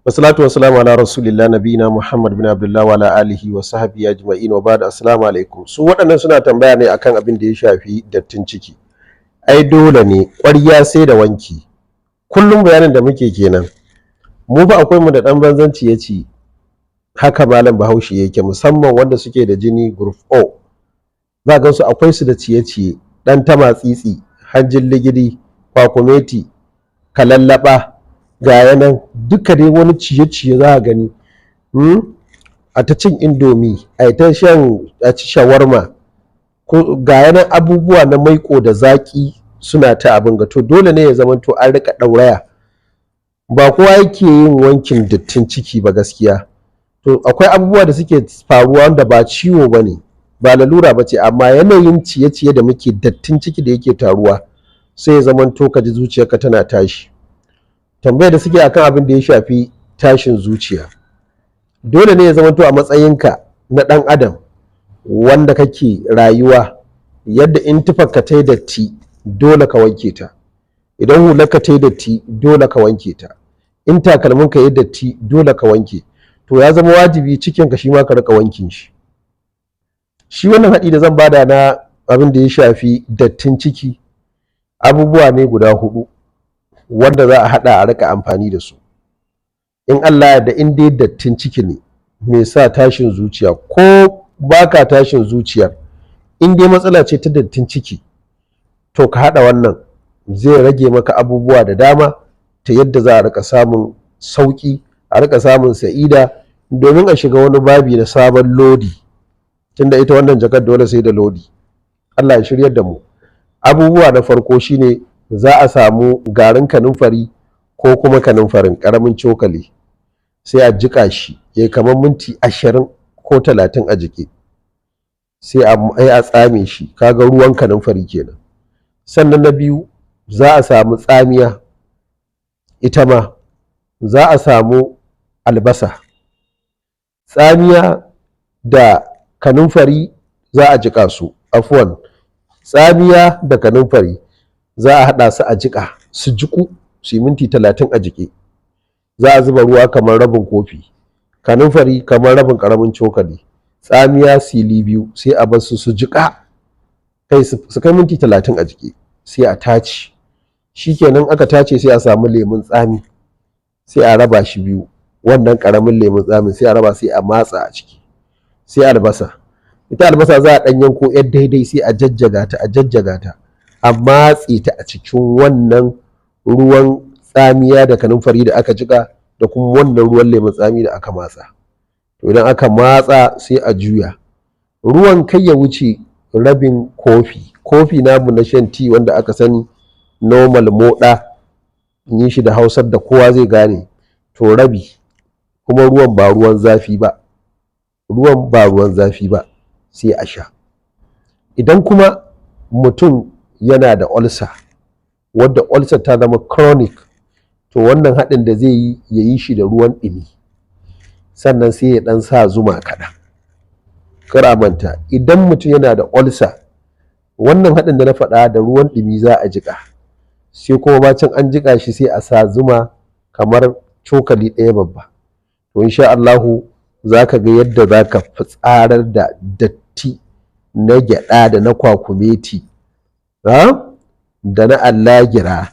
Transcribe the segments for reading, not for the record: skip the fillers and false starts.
Wassalatu wassalamu ala rasulillah nabiyina Muhammad bin Abdullah wa ala alihi wa sahbihi ajma'in wa ba'da. Assalamu alaikum. Su waɗannan suna tambaya ne akan abin da ya shafi dattin ciki. Ai dole ne ƙwarya sai da wanki. Kullum bayanin da muke kenan. Mu ba akwai mu da ɗan banzan ciye-ciye. Haka malam Bahaushe yake, musamman wanda suke da jini group O. Za ga su akwai su da ciye-ciye, ɗan tamatsitsi, hanjin ligidi, kwakumeti, kalallaba, ga yanan duka dai wani ciye-ciye za a gani. A ta cin indomi, a ta ci shawarma, ga yanan abubuwa na maiko da zaki suna ta abin ga, to dole ne ya zama to an rika ɗauraya. Ba kowa yake yin wankin dattin ciki ba gaskiya. To akwai abubuwa da suke faruwa wanda ba ciwo ba ne, ba lalura ba ce, amma yanayin ciye-ciye da muke, dattin ciki da yake taruwa sai ya zama to ka ji zuciyarka tana tashi. Tambayar da suke akan abin da ya shafi tashin zuciya, dole ne ya zama to a matsayinka na ɗan adam wanda kake rayuwa, yadda in tufarka ta yi datti dole ka wanke ta, idan hularka ta yi datti dole ka wanke ta, in takalminka ya yi datti dole ka wanke. To ya zama wajibi cikinka shi ma ka rika wankin shi. Shi wannan haɗi da zan bada na abin da ya shafi dattin ciki, abubuwa ne guda 4 wanda za a haɗa a rika amfani da su. In Allah ya da, in dai dattin ciki ne mai sa tashin zuciya, ko baka tashin zuciyar, in dai matsala ce ta dattin ciki, to ka haɗa wannan zai rage maka abubuwa da dama, ta yadda za a rika samun sauƙi, a rika samun sa'ida, domin a shiga wani babi na sabon lodi, tunda ita wannan jakar dole sai da lodi. Allah ya shiryar da mu. Abubuwa na farko shine za a samu garin kanunfari ko kuma kanunfarin ƙaramin cokali, sai a jiƙa shi ya kamar minti 20 ko 30 a jike, sai a tsame shi, kaga ruwan kanunfari kenan. Sannan na biyu, za a samu tsamiya, ita ma za a samu albasa. Tsamiya da kanunfari za a jiƙa su, afwan, tsamiya da kanunfari za a haɗa su a jiƙa su jiƙu su yi minti 30 a jike. Za a zuba ruwa kamar rabin kofi, kanunfari kamar rabin ƙaramin cokali, tsamiya sili 2, sai a bar su jiƙa kai su kai minti 30 a jike, sai a tace. Shikenan aka tace, sai a samu lemun tsami, sai a raba shi biyu, wannan ƙaramin lemun tsamin sai a raba, sai a matsa a ciki. Sai albasa, ita albasa za a ɗan yanko yar daidai, sai a jajjaga ta a matse ta a cikin wannan ruwan tsamiya da kanunfari da aka jiƙa, da kuma wannan ruwan lemun tsami da aka matsa. To idan aka matsa sai a juya ruwan, kai ya wuce rabin kofi namu na shan tea wanda aka sani normal moɗa, in yi shi da hausar da kowa zai gane, to rabi. Kuma ruwan ba ruwan zafi ba, sai a sha. Idan kuma mutum yana da ulcer, wadda ulcer ta zama chronic, to wannan haɗin da zai yi, ya yi shi da ruwan ɗumi, sannan sai ya ɗan sa zuma kaɗan. Kar a manta, idan mutum yana da ulcer, wannan haɗin da na faɗa da ruwan ɗumi za a jiƙa, sai kuma bacin an jiƙa shi sai a sa zuma kamar cokali 1 babba. To insha Allahu za ka ga yadda za ka fitsarar da datti na gyaɗa da na kwakumeti, da na allagira,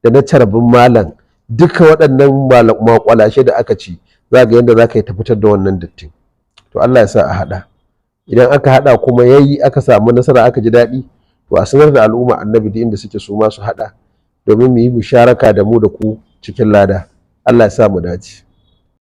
da na carbin malam, duka waɗannan makwalashe da aka ci, za ga yadda za ka yi ta fitar da wannan dattin. To Allah ya sa a haɗa. Idan aka haɗa kuma yayi, aka samu nasara, aka ji daɗi, to a sanar da al'umma annabi da inda suke su ma su haɗa, domin mu yi musharaka da mu da ku cikin lada. Allah ya sa mu dace.